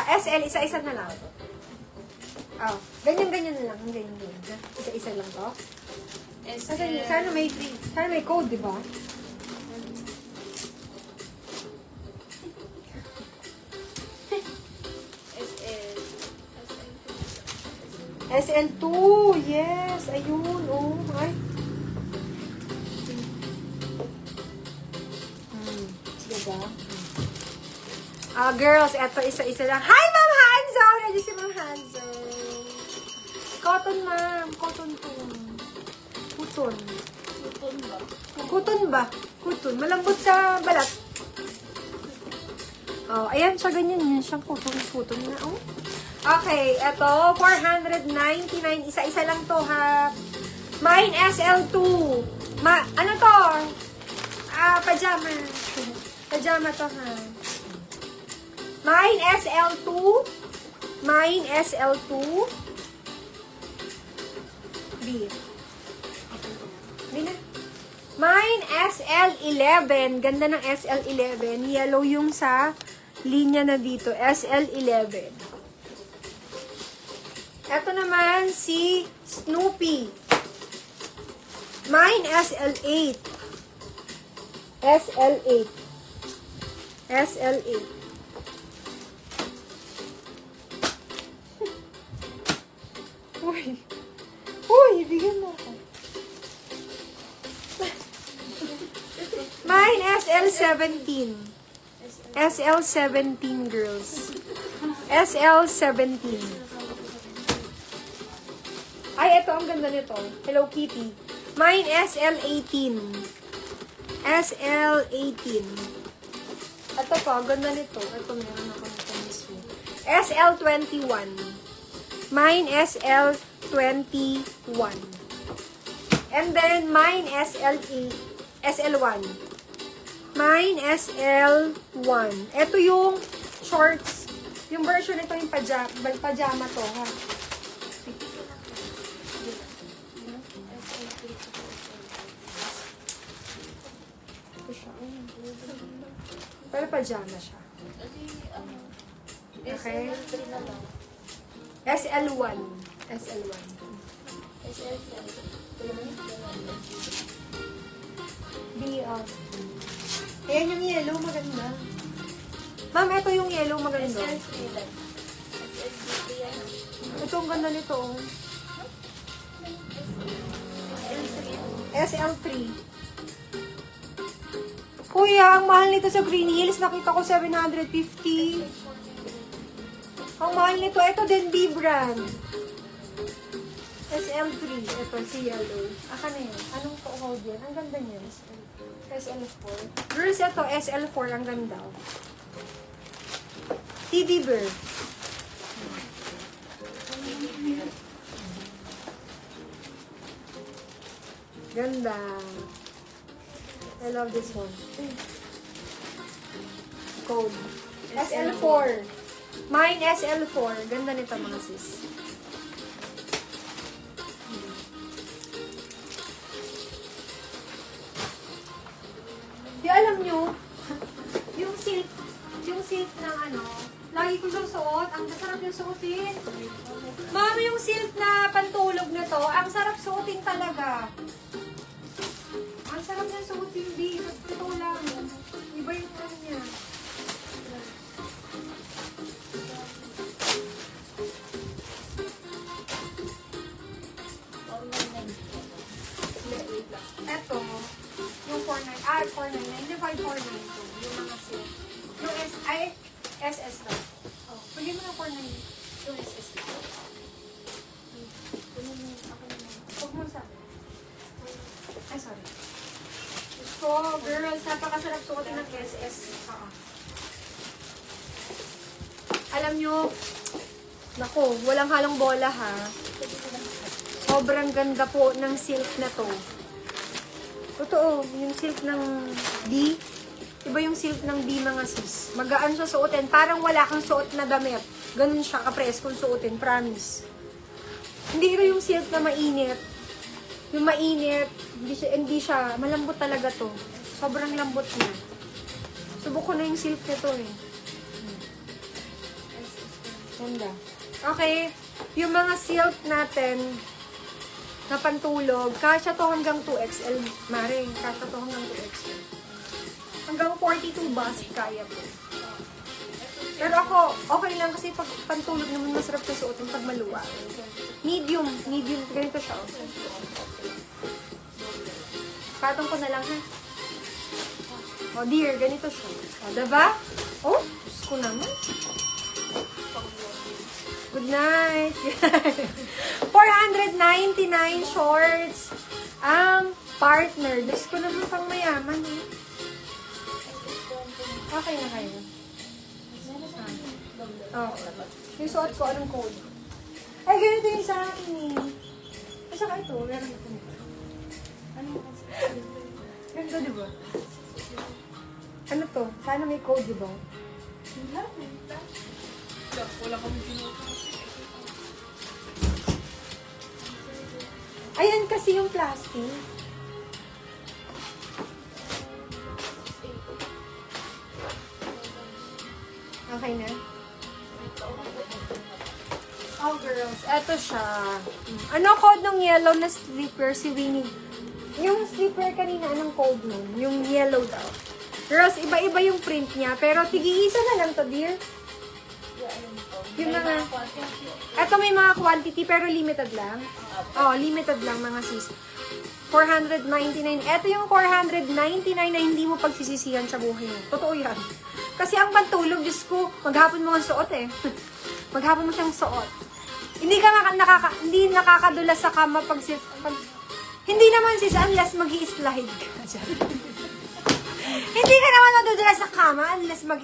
SL, isa-isa na lang. Oh, ganyan-ganyan na lang. Ganyan-ganyan. Isa-isa lang to. Sana may free. Sana may code, di ba? SL2. Yes. Ayun. Oh. Ay. Diba? Girls, eto isa-isa lang. Hi, Ma'am Hanzo! Ready si Ma'am Hanzo. Cotton, ma'am. Cotton to. Kuton. Kuton ba? Kuton ba? Kuton. Malambot sa balat. Oh, ayan siya, ganyan. Yun siyang kuton na. Oh. Okay, eto, 499. Isa-isa lang to, ha. Mine SL2. Ano to? Pajama. Pajama to, ha. Mine SL2. Mine SL2. B. Okay na. Mine SL11. Ganda ng SL11. Yellow yung sa linya na dito. SL11. Ito naman si Snoopy. Mine SL8. SL8. SL8. Uy. Uy, bigyan mo ako. Mine SL17. SL17, girls. SL17. Ay, ito ang ganda nito. Hello Kitty. Mine SL18. SL18. Ito pa, ganda nito. Ito meron ako nito mismo. SL21. Mine SL21. And then, mine SL1. Mine SL1. Ito yung shorts. Yung version nito yung pajama to, ha? Pero pajama siya. Okay? SL1. SL1. B-up. Ayan yung yellow, maganda. Ma'am, ito yung yellow, maganda. Ito ang ganda nito, oh. SL3. Kuya, ang mahal nito sa Green Hills. Nakita ko 750. Ang mahal nito. Ito din B-brand. SL3. Ito, si yellow. Aka na yan. Anong hold yan? Ang ganda niya. SL4. Girls, ito, SL4. Ang ganda. TV Bear. Ganda. I love this one. Code. SL4. Mine SL4. Ganda nito mga sis. Di alam nyo, yung silk ng ano, lagi ko siyang suot. Ang sarap yung suotin. Ma'am, yung silk na pantulog na to, ang sarap suotin talaga. Ang sarap na suotin, B. Ito lang. Iba yung ano niya. Ito, yung 499. Hindi 549 to. Yung mga silk. Yung SS to. Oh, pwede mo na 499. Yung SS to. Huwag mo sa. Ay, sorry. So, girls, napakasarap suotin ng SS. Alam nyo, naku, walang halong bola ha. Sobrang ganda po ng silk na to. Totoo, yung silk ng D, iba yung silk ng D mga sis. Magaan siya suotin, parang wala kang suot na damit. Ganun siya kapres kung suotin, promise. Hindi ito yung silk na mainit. Yung mainit, hindi siya, malambot talaga to. Sobrang lambot niya. Subok ko na yung silk nito eh. Ganda. Okay. Yung mga silk natin na pantulog, kasya to hanggang 2XL. Mare, kasya to hanggang 2XL. Hanggang 42 bust, kaya po. Pero ako, okay lang kasi pag pantulog naman masarap sa suotin pag maluwa. Medium, ganito siya. Patong ko na lang ha. Oh dear, ganito siya. O, diba? Oh, Diyos ko naman. Good night. 499 shorts. Ang partner. Diyos ko naman pang mayaman eh. Okay na kayo. Oh. Yung suot ko, anong code? Ay, ganito yung sa akin eh. Ay, saka ito. Meron ito. Ano? Ganito, di ba? Ano to? Sana may code, di ba? Wala kami pinuto. Ayan kasi yung plastic. Okay na? Oh, girls. Eto siya. Ano code ng yellow na slipper si Winnie? Yung slipper kanina, anong code nun? Yung yellow daw. Girls, iba-iba yung print niya. Pero tig-iisa na lang to, dear. Yung mga... Eto may mga quantity, pero limited lang. Oh, limited lang mga sis. 499. Eto yung 499 na hindi mo pagsisisihan sa buhay mo. Totoo yan. Kasi ang pantulog, Diyos ko, maghapon mo ang suot eh. Maghapon mo siyang suot. Hindi hindi nakakadulas sa kama pag hindi naman sis, unless mag-i-slide ka dyan. Hindi ka naman madudulas sa kama unless mag